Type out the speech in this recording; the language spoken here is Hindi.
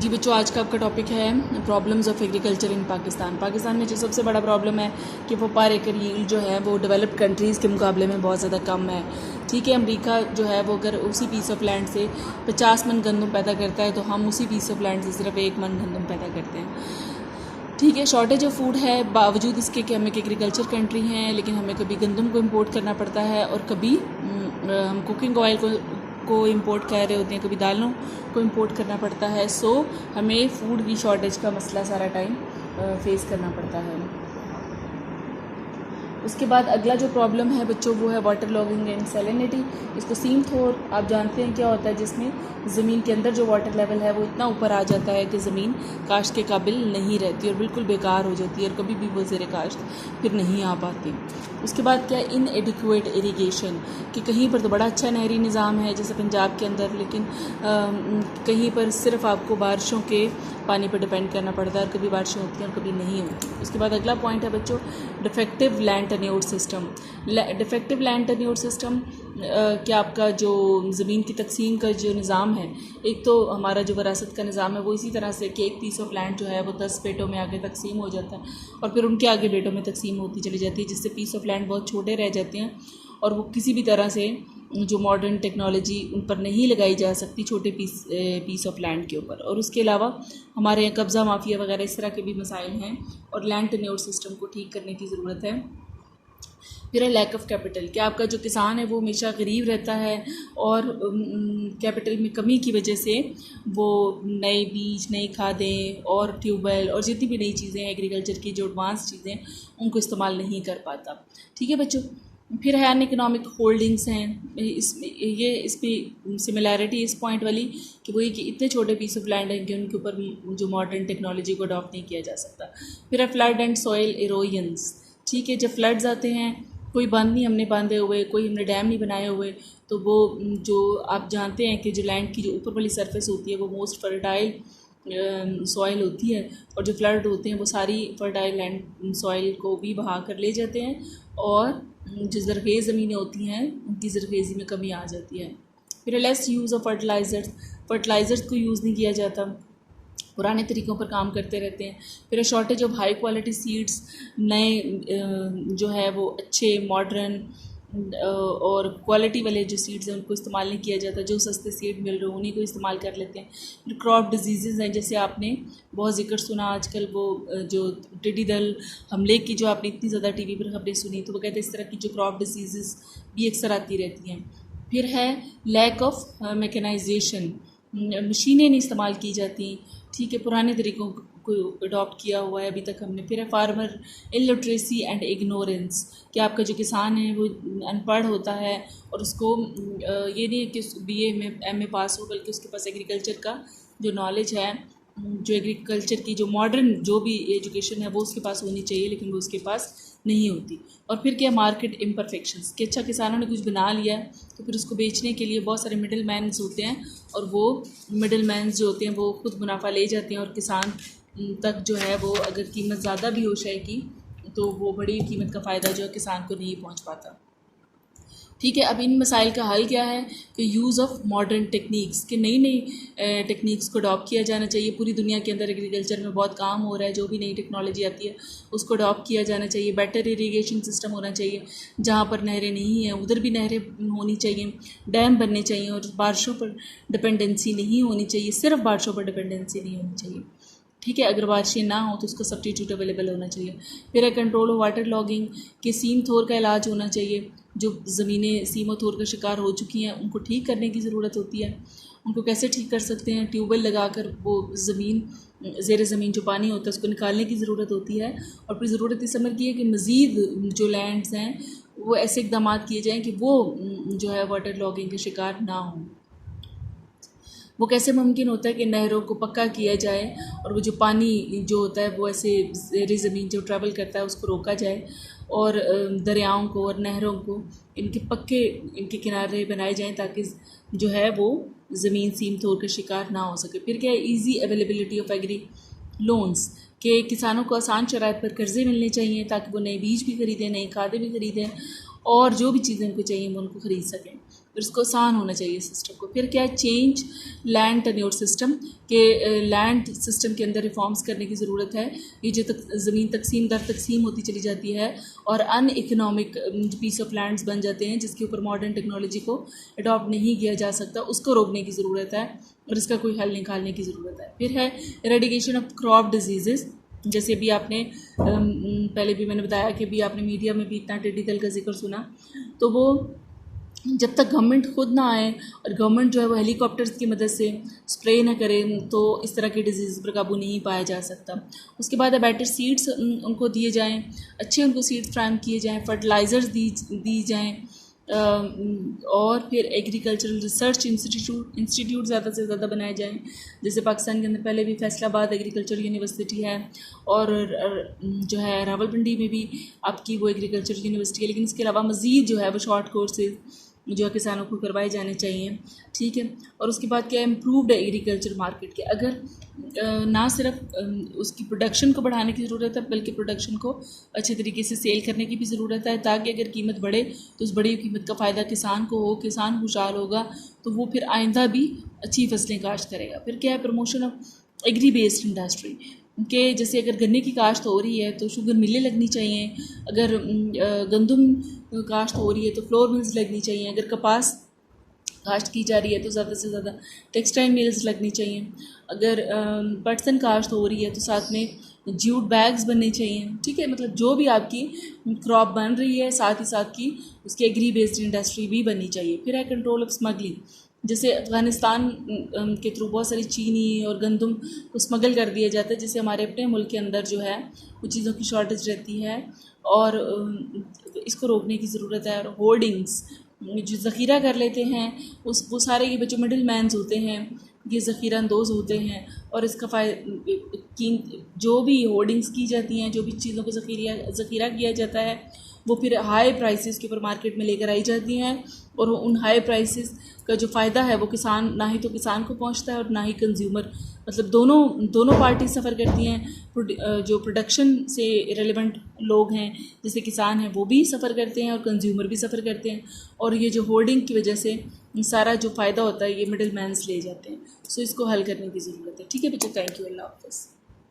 जी बच्चों, आज का आपका टॉपिक है problems of agriculture in Pakistan. Pakistan में जो सबसे बड़ा प्रॉब्लम है कि वो पर एकड़ यील्ड जो है वो डेवलप्ड कंट्रीज़ के मुकाबले में बहुत ज़्यादा कम है। ठीक है, अमेरिका जो है वो अगर उसी पीस ऑफ लैंड से 50 मन गंदम पैदा करता है तो हम उसी पीस ऑफ लैंड से सिर्फ 1 मन गंदम पैदा करते हैं। ठीक है, शॉर्टेज ऑफ फूड है, बावजूद इसके कि हम एक एग्रीकल्चर कंट्री हैं, लेकिन हमें कभी गंदम को इम्पोर्ट करना पड़ता है और कभी हम कुकिंग ऑयल को इंपोर्ट कर रहे होते हैं, कभी दालों को इंपोर्ट करना पड़ता है। सो हमें फूड की शॉर्टेज का मसला सारा टाइम फेस करना पड़ता है। उसके बाद अगला जो प्रॉब्लम है बच्चों वो है वाटर लॉगिंग एंड सैलिनिटी। इसको सीम थोर आप जानते हैं क्या होता है, जिसमें ज़मीन के अंदर जो वाटर लेवल है वो इतना ऊपर आ जाता है कि ज़मीन काश्त के काबिल नहीं रहती और बिल्कुल बेकार हो जाती है और कभी भी वो ज़ेरे काश्त फिर नहीं आ पाती। उसके बाद क्या इन एडिक्वेट इरीगेशन, कि कहीं पर तो बड़ा अच्छा नहरी निज़ाम है जैसे पंजाब के अंदर, लेकिन कहीं पर सिर्फ आपको बारिशों के पानी पर डिपेंड करना पड़ता है और कभी बारिशें होती हैं और कभी नहीं होती। उसके बाद अगला पॉइंट है बच्चों defective land tenure system. Defective land tenure system क्या आपका जो ज़मीन की तकसीम का जो निज़ाम है, एक तो हमारा जो विरासत का निज़ाम है वो इसी तरह से कि एक पीस ऑफ लैंड जो है वो 10 बेटों में आगे तकसीम हो जाता है और फिर उनके आगे बेटों में तकसीम होती चली जाती है, जिससे पीस ऑफ लैंड बहुत छोटे रह जाते हैं और वो किसी भी तरह से जो मॉडर्न टेक्नोलॉजी उन पर नहीं लगाई जा सकती छोटे पीस ऑफ लैंड के ऊपर। और उसके अलावा हमारे यहाँ कब्ज़ा माफिया वगैरह इस तरह के भी मसाइल हैं और लैंड टेन्योर सिस्टम को ठीक करने की ज़रूरत है। फिर है लैक ऑफ कैपिटल, कि आपका जो किसान है वो हमेशा गरीब रहता है और कैपिटल में कमी की वजह से वो नए बीज, नई खादें और ट्यूबवेल और जितनी भी नई चीज़ें हैं एग्रीकल्चर की जो एडवांस चीज़ें उनको इस्तेमाल नहीं कर पाता। ठीक है बच्चों, फिर है अन इकनॉमिक होल्डिंग्स हैं। इसमें सिमिलैरिटी इस पॉइंट वाली कि वही कि इतने छोटे पीस ऑफ लैंड हैं कि उनके ऊपर जो मॉडर्न टेक्नोलॉजी को अडॉप्ट नहीं किया जा सकता। फिर है फ्लड एंड सॉइल इरोजन्स। ठीक है, जब फ्लड्स आते हैं, कोई बांध नहीं हमने बांधे हुए, कोई हमने डैम नहीं बनाए हुए, तो वो जो आप जानते हैं कि जो लैंड की जो ऊपर वाली सरफेस होती है वो मोस्ट फर्टाइल सॉइल होती है और जो फ्लड होते हैं वो सारी फर्टाइल लैंड सॉइल को भी बहा कर ले जाते हैं और जो ज़रख़ेज़ ज़मीनें होती हैं उनकी ज़रख़ेज़ी में कमी आ जाती है। फिर लेस यूज़ ऑफ फर्टिलाइज़र्स को यूज़ नहीं किया जाता, पुराने तरीक़ों पर काम करते रहते हैं। फिर shortage of high quality seeds, नए जो है वो अच्छे मॉडर्न और क्वालिटी वाले जो सीड्स हैं उनको इस्तेमाल नहीं किया जाता, जो सस्ते सीड मिल रहे हैं उन्हीं को इस्तेमाल कर लेते हैं। फिर क्रॉप डिजीज़ हैं, जैसे आपने बहुत जिक्र सुना आजकल वो जो टिड्डी दल हमले की जो आपने इतनी ज़्यादा टीवी पर खबरें सुनी, तो वो कहते हैं इस तरह की जो क्रॉप डिजीज़ भी अक्सर आती रहती हैं। फिर है लैक ऑफ मैकेनाइजेशन, मशीनें नहीं इस्तेमाल की जाती। ठीक है, पुराने तरीक़ों को अडॉप्ट किया हुआ है अभी तक हमने। फिर है फार्मर इलिटरेसी एंड इग्नोरेंस, कि आपका जो किसान है वो अनपढ़ होता है और उसको ये नहीं है कि BA में MA पास हो, बल्कि उसके पास एग्रीकल्चर का जो नॉलेज है, जो एग्रीकल्चर की जो मॉडर्न जो भी एजुकेशन है वो उसके पास होनी चाहिए, लेकिन वो उसके पास नहीं होती। और फिर क्या मार्केट इम्परफेक्शंस, कि अच्छा किसानों ने कुछ बना लिया तो फिर उसको बेचने के लिए बहुत सारे मिडल मैन्स होते हैं और वो मिडल मैन्स जो होते हैं वो खुद मुनाफा ले जाते हैं और किसान तक जो है वो अगर कीमत ज़्यादा भी हो शय की तो वो बड़ी कीमत का फ़ायदा जो है किसान को नहीं पहुंच पाता। ठीक है, अब इन मसाइल का हल क्या है कि यूज़ ऑफ मॉडर्न टेक्निक्स, कि नई नई टेक्निक्स को अडॉप्ट किया जाना चाहिए। पूरी दुनिया के अंदर एग्रीकल्चर में बहुत काम हो रहा है, जो भी नई टेक्नोलॉजी आती है उसको अडॉप्ट किया जाना चाहिए। बेटर इरीगेशन सिस्टम होना चाहिए, जहाँ पर नहरें नहीं हैं उधर भी नहरें होनी चाहिए, डैम बनने चाहिए और बारिशों पर डिपेंडेंसी नहीं होनी चाहिए, सिर्फ बारिशों पर डिपेंडेंसी नहीं होनी चाहिए। ठीक है, अगर बारिशें ना हो तो उसका सब्स्टिट्यूट अवेलेबल होना चाहिए। फिर है कंट्रोल ऑफ वाटर लॉगिंग, कि सीम थोर का इलाज होना चाहिए। जो ज़मीनें सीम और थोर का शिकार हो चुकी हैं उनको ठीक करने की ज़रूरत होती है। उनको कैसे ठीक कर सकते हैं? ट्यूबवेल लगाकर वो ज़मीन ज़ेर ज़मीन जो पानी होता है उसको निकालने की ज़रूरत होती है। और फिर ज़रूरत इस समझ की है कि मज़ीद जो लैंड्स हैं वो ऐसे इकदाम किए जाएँ कि वो जो है वाटर लॉगिंग के शिकार ना हों। वो कैसे मुमकिन होता है कि नहरों को पक्का किया जाए और वो जो पानी जो होता है वो ऐसे ज़ेरी ज़मीन जो ट्रैवल करता है उसको रोका जाए और दरियाओं को और नहरों को इनके किनारे बनाए जाएं ताकि जो है वो ज़मीन सीम तोड़ कर शिकार ना हो सके। फिर क्या है easy availability of agri loans, के किसानों को आसान शराइत पर कर्ज़े मिलने चाहिए ताकि वो नए बीज भी ख़रीदें, नई खादें भी ख़रीदें और जो भी चीज़ें उनको चाहिए वो उनको ख़रीद सकें। और इसको आसान होना चाहिए सिस्टम को। फिर क्या है, चेंज लैंड टेन्योर सिस्टम के लैंड सिस्टम के अंदर रिफॉर्म्स करने की ज़रूरत है। ये जो ज़मीन तकसीम दर तकसीम होती चली जाती है और अन इकनॉमिक पीस ऑफ लैंड्स बन जाते हैं जिसके ऊपर मॉडर्न टेक्नोलॉजी को अडॉप्ट नहीं किया जा सकता, उसको रोकने की ज़रूरत है और इसका कोई हल निकालने की ज़रूरत है। फिर है इरेडिकेशन ऑफ क्रॉप डिजीज़। जैसे भी आपने पहले भी मैंने बताया कि भी आपने मीडिया में भी इतना टिड्डी दल का जिक्र सुना, तो वो जब तक गवर्नमेंट खुद ना आए और गवर्नमेंट जो है वो हेलीकॉप्टर्स की मदद से स्प्रे ना करे तो इस तरह के डिजीज़ पर काबू नहीं पाया जा सकता। उसके बाद बेटर सीड्स उनको दिए जाएं, अच्छे उनको सीड्स फ्राहम किए जाएं, फर्टिलाइज़र्स दी जाएं, और फिर एग्रीकल्चरल रिसर्च इंस्टीट्यूट ज़्यादा से ज़्यादा बनाए जाएं। जैसे पाकिस्तान के अंदर पहले भी फैसलाबाद एग्रीकल्चर यूनिवर्सिटी है और जो है रावलपिंडी में भी आपकी वो एग्रीकल्चर यूनिवर्सिटी है, लेकिन इसके अलावा मज़ीद जो है वो शॉर्ट कोर्सेज जो है किसानों को करवाए जाने चाहिए। ठीक है, और उसके बाद क्या है, इम्प्रूव्ड एग्रीकल्चर मार्केट के अगर ना सिर्फ उसकी प्रोडक्शन को बढ़ाने की ज़रूरत है बल्कि प्रोडक्शन को अच्छे तरीके से सेल करने की भी ज़रूरत है, ताकि अगर कीमत बढ़े तो उस बड़ी कीमत का फ़ायदा किसान को हो, किसान खुशहाल होगा तो वो फिर आइंदा भी अच्छी फसलें काश्त करेगा। फिर क्या है, promotion of agri based industry के जैसे अगर गन्ने की काश्त हो रही है तो शुगर मिलें लगनी चाहिए, अगर गंदम काश्त हो रही है तो फ्लोर मिल्स लगनी चाहिए, अगर कपास काश्त की जा रही है तो ज़्यादा से ज़्यादा टेक्सटाइल मिल्स लगनी चाहिए, अगर पटसन काश्त हो रही है तो साथ में जूट बैग्स बनने चाहिए। ठीक है, मतलब जो भी आपकी क्रॉप बन रही है साथ ही साथ की उसकी एग्री बेस्ड इंडस्ट्री भी बननी चाहिए। फिर है कंट्रोल ऑफ स्मगलिंग। जैसे अफ़गानिस्तान के थ्रू बहुत सारी चीनी और गंदम को स्मगल कर दिया जाता है, जिससे हमारे अपने मुल्क के अंदर जो है वो चीज़ों की शॉर्टेज रहती है और इसको रोकने की ज़रूरत है। और होर्डिंग्स जो ज़ख़ीरा कर लेते हैं वो सारे ये जो मिडिल मैन्स होते हैं ये ज़ख़ीरा अंदोज़ होते हैं और इसका जो भी होर्डिंग्स की जाती हैं, जो भी चीज़ों को ज़ख़ीरा किया जाता है वो फिर हाई प्राइसेस के ऊपर मार्केट में लेकर आई जाती हैं और उन हाई प्राइसेस का जो फ़ायदा है वो किसान ना ही तो किसान को पहुंचता है और ना ही कंज्यूमर, मतलब दोनों पार्टी सफ़र करती हैं। जो प्रोडक्शन से रिलेवेंट लोग हैं जैसे किसान हैं वो भी सफ़र करते हैं और कंज्यूमर भी सफ़र करते हैं, और ये जो होर्डिंग की वजह से सारा जो फ़ायदा होता है ये मिडिल मैन्स ले जाते हैं। सो इसको हल करने की ज़रूरत है। ठीक है बच्चों, थैंक यू, अल्लाह हाफ़िज़।